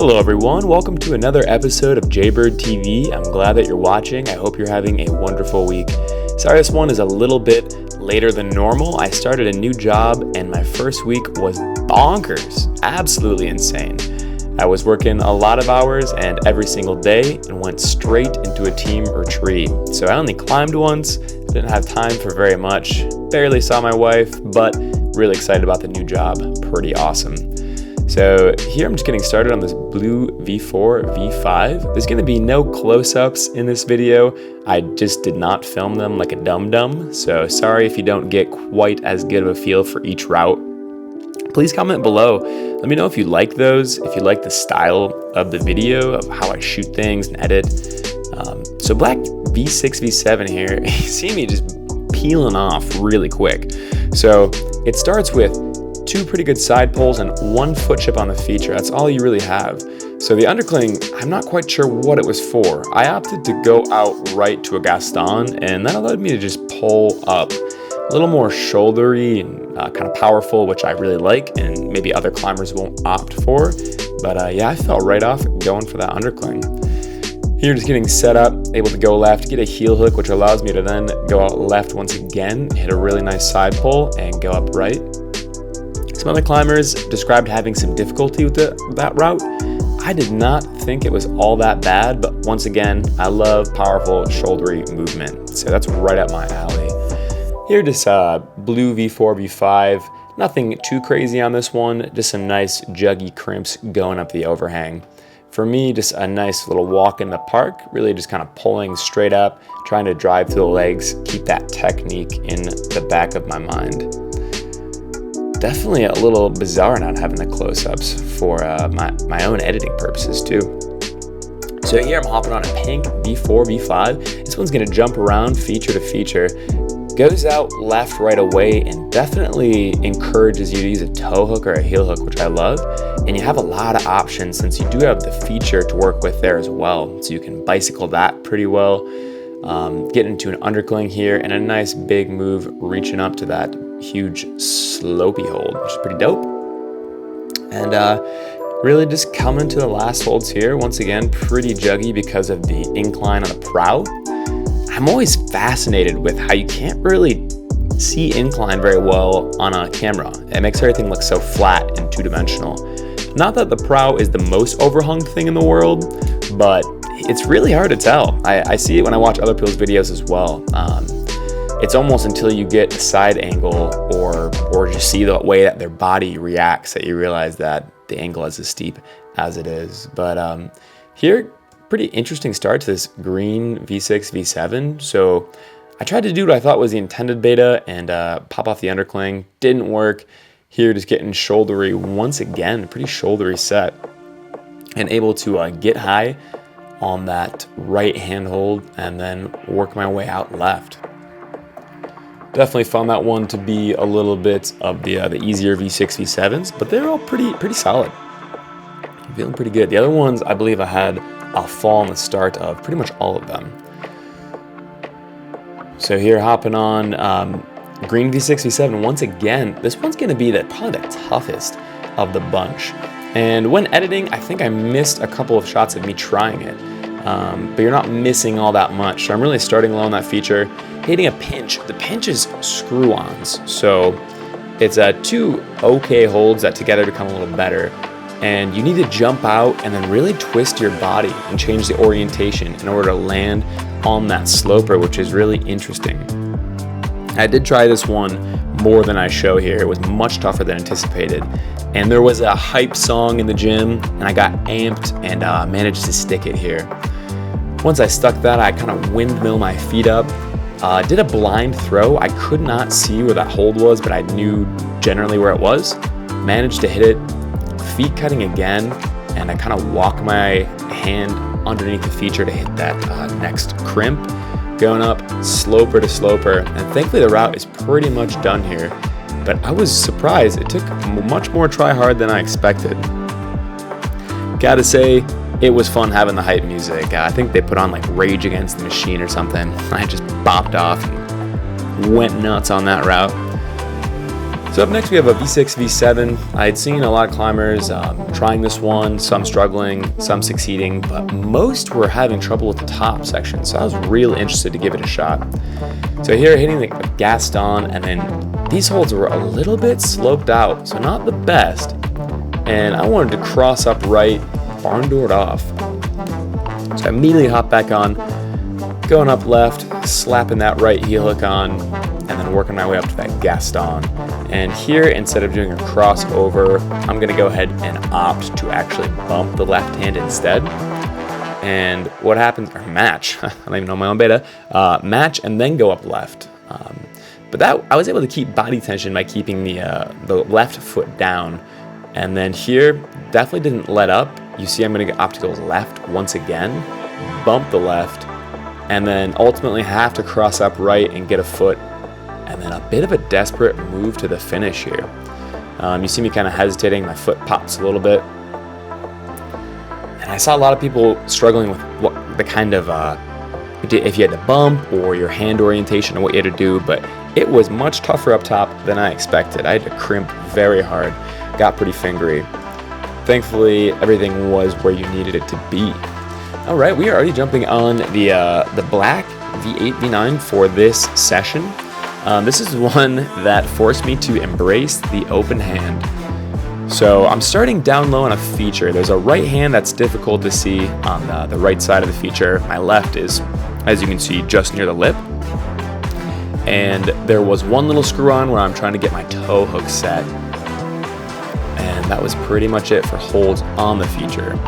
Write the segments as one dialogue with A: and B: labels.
A: Hello everyone, welcome to another episode of Jaybird TV. I'm glad that you're watching. I hope you're having a wonderful week. Sorry this one is a little bit later than normal. I started a new job and my first week was bonkers, absolutely insane. I was working a lot of hours and every single day and went straight into a team retreat. So I only climbed once, didn't have time for very much, barely saw my wife, but really excited about the new job, pretty awesome. So here I'm just getting started on this blue V4 V5. There's gonna be no close-ups in this video. I just did not film them like a dum-dum, so sorry if you don't get quite as good of a feel for each route. Please comment below. Let me know if you like those, if you like the style of the video, of how I shoot things and edit. So black V6, V7 here, you see me just peeling off really quick. So it starts with two pretty good side pulls and one foot chip on the feature. That's all you really have. So the undercling, I'm not quite sure what it was for. I opted to go out right to a Gaston, and that allowed me to just pull up a little more shouldery and kind of powerful, which I really like, and maybe other climbers won't opt for. But yeah, I fell right off going for that undercling. Here, just getting set up, able to go left, get a heel hook, which allows me to then go out left once again, hit a really nice side pull, and go up right. Some other climbers described having some difficulty with that route. I did not think it was all that bad, but once again, I love powerful shouldery movement, so that's right up my alley. Here, just blue V4, V5, nothing too crazy on this one, just some nice juggy crimps going up the overhang. For me, just a nice little walk in the park, really just kind of pulling straight up, trying to drive through the legs, keep that technique in the back of my mind. Definitely a little bizarre not having the close-ups for my own editing purposes too. So here I'm hopping on a pink V4, V5. This one's gonna jump around feature to feature, goes out left right away, and definitely encourages you to use a toe hook or a heel hook, which I love. And you have a lot of options since you do have the feature to work with there as well. So you can bicycle that pretty well. Get into an undercling here and a nice big move reaching up to that huge slopey hold, which is pretty dope. And really just coming to the last holds here, once again pretty juggy because of the incline on the prow. I'm always fascinated with how you can't really see incline very well on a camera. It makes everything look so flat and two-dimensional. Not that the prow is the most overhung thing in the world, but it's really hard to tell. I see it when I watch other people's videos as well. It's almost until you get a side angle or just see the way that their body reacts that you realize that the angle is as steep as it is. But here, pretty interesting start to this green V6, V7. So I tried to do what I thought was the intended beta and pop off the undercling. Didn't work. Here, just getting shouldery once again, pretty shouldery set. And able to get high on that right hand hold and then work my way out left. Definitely found that one to be a little bit of the easier V6, V7s, but they're all pretty solid. I'm feeling pretty good. The other ones, I believe I had a fall on the start of pretty much all of them. So here, hopping on green V6, V7. Once again, this one's going to be probably the toughest of the bunch. And when editing, I think I missed a couple of shots of me trying it. But you're not missing all that much. So I'm really starting low on that feature, hitting a pinch. The pinch is screw-ons, so it's two okay holds that together become a little better. And you need to jump out and then really twist your body and change the orientation in order to land on that sloper, which is really interesting. I did try this one more than I show here. It was much tougher than anticipated. And there was a hype song in the gym, and I got amped and managed to stick it here. Once I stuck that, I kind of windmill my feet up. Did a blind throw. I could not see where that hold was, but I knew generally where it was. Managed to hit it, feet cutting again, and I kind of walk my hand underneath the feature to hit that next crimp. Going up sloper to sloper, and thankfully the route is pretty much done here. But I was surprised. It took much more try hard than I expected. Gotta say, it was fun having the hype music. I think they put on like Rage Against the Machine or something. I just bopped off and went nuts on that route. So up next we have a V6, V7. I had seen a lot of climbers trying this one, some struggling, some succeeding, but most were having trouble with the top section. So I was really interested to give it a shot. So here hitting the Gaston, and then these holds were a little bit sloped out, so not the best. And I wanted to cross up right, barn doored off. So I immediately hop back on, going up left, slapping that right heel hook on, and then working my way up to that Gaston. And here, instead of doing a crossover, I'm going to go ahead and opt to actually bump the left hand instead. And what happens, or match, I don't even know my own beta, match and then go up left. But that I was able to keep body tension by keeping the left foot down. And then here, definitely didn't let up. You see I'm going to opt to go left once again, bump the left, and then ultimately have to cross up right and get a foot. And then a bit of a desperate move to the finish here. You see me kind of hesitating, my foot pops a little bit. And I saw a lot of people struggling with what the kind of, if you had to bump or your hand orientation or what you had to do, but it was much tougher up top than I expected. I had to crimp very hard, got pretty fingery. Thankfully, everything was where you needed it to be. All right, we are already jumping on the black V8, V9 for this session. This is one that forced me to embrace the open hand. So I'm starting down low on a feature. There's a right hand that's difficult to see on the right side of the feature. My left is, as you can see, just near the lip. And there was one little screw on where I'm trying to get my toe hook set. And that was pretty much it for holds on the feature.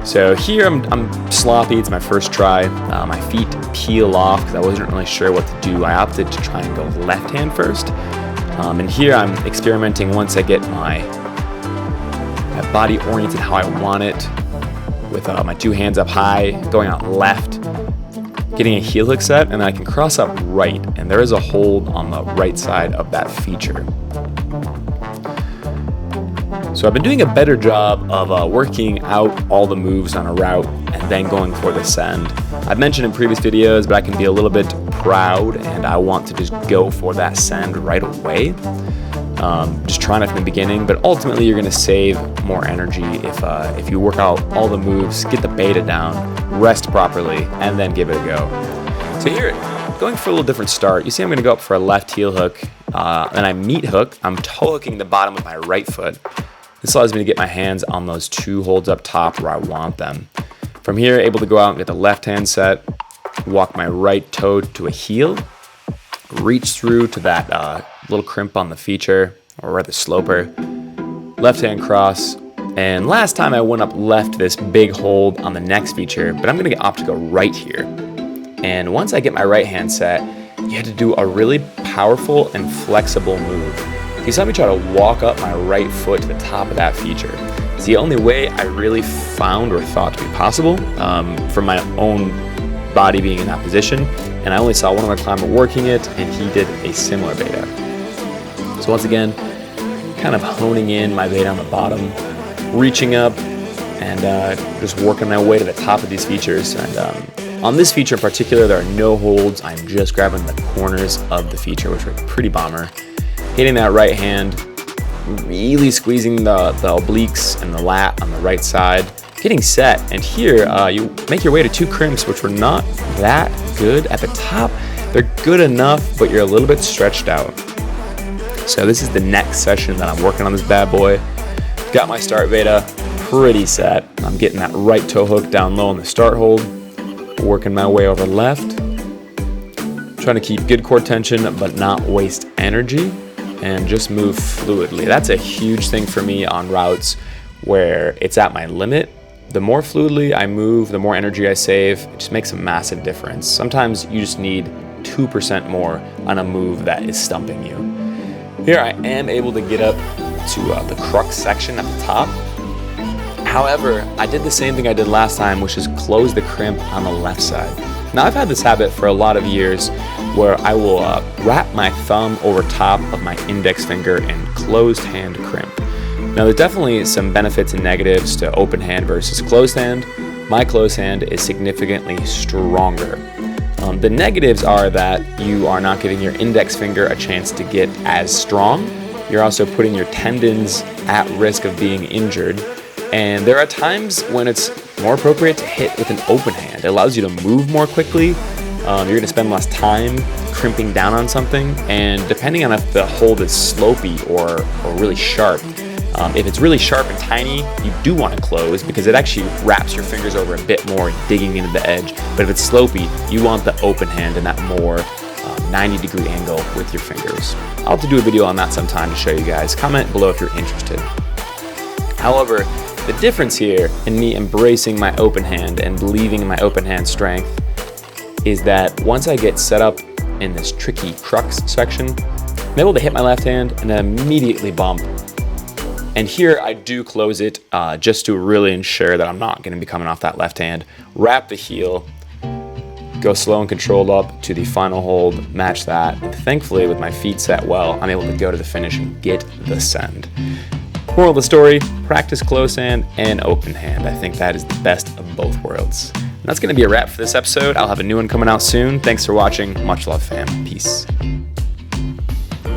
A: So here I'm sloppy, it's my first try. My feet peel off because I wasn't really sure what to do. I opted to try and go left hand first. And here I'm experimenting once I get my body oriented how I want it, with my two hands up high, going out left, getting a heel hook set, and then I can cross up right, and there is a hold on the right side of that feature. So I've been doing a better job of working out all the moves on a route and then going for the send. I've mentioned in previous videos, but I can be a little bit proud and I want to just go for that send right away. Just trying it from the beginning, but ultimately you're going to save more energy if you work out all the moves, get the beta down, rest properly, and then give it a go. So here, going for a little different start. You see I'm going to go up for a left heel hook, then I meat hook. I'm toe hooking the bottom with my right foot. This allows me to get my hands on those two holds up top where I want them. From here, able to go out and get the left hand set, walk my right toe to a heel, reach through to that little crimp on the feature, or rather sloper, left hand cross, and last time I went up left this big hold on the next feature, but I'm gonna opt to go right here. And once I get my right hand set, you had to do a really powerful and flexible move. You saw me try to walk up my right foot to the top of that feature. It's the only way I really found or thought to be possible from my own body being in that position. And I only saw one of my climbers working it, and he did a similar beta. So once again, kind of honing in my beta on the bottom, reaching up, and just working my way to the top of these features. And on this feature in particular, there are no holds. I'm just grabbing the corners of the feature, which are pretty bomber. Hitting that right hand, really squeezing the obliques and the lat on the right side, getting set. And here you make your way to two crimps, which were not that good at the top. They're good enough, but you're a little bit stretched out. So this is the next session that I'm working on this bad boy. Got my start beta pretty set. I'm getting that right toe hook down low on the start hold, working my way over left, trying to keep good core tension but not waste energy, and just move fluidly. That's a huge thing for me on routes where it's at my limit. The more fluidly I move, the more energy I save. It just makes a massive difference. Sometimes you just need 2% more on a move that is stumping you. Here I am able to get up to the crux section at the top. However, I did the same thing I did last time, which is close the crimp on the left side. Now I've had this habit for a lot of years where I will wrap my thumb over top of my index finger and closed hand crimp. Now there's definitely some benefits and negatives to open hand versus closed hand. My closed hand is significantly stronger. The negatives are that you are not giving your index finger a chance to get as strong. You're also putting your tendons at risk of being injured. And there are times when it's more appropriate to hit with an open hand. It allows you to move more quickly. You're going to spend less time crimping down on something. And depending on if the hold is slopey or really sharp, if it's really sharp and tiny, you do want to close because it actually wraps your fingers over a bit more, digging into the edge. But if it's slopey, you want the open hand and that more 90-degree angle with your fingers. I'll have to do a video on that sometime to show you guys. Comment below if you're interested. However, the difference here in me embracing my open hand and believing in my open hand strength is that once I get set up in this tricky crux section, I'm able to hit my left hand and then immediately bump. And here I do close it just to really ensure that I'm not going to be coming off that left hand. Wrap the heel, go slow and controlled up to the final hold, match that. And thankfully, with my feet set well, I'm able to go to the finish and get the send. Moral of the story, practice close hand and open hand. I think that is the best of both worlds. And that's going to be a wrap for this episode. I'll have a new one coming out soon. Thanks for watching. Much love, fam. Peace.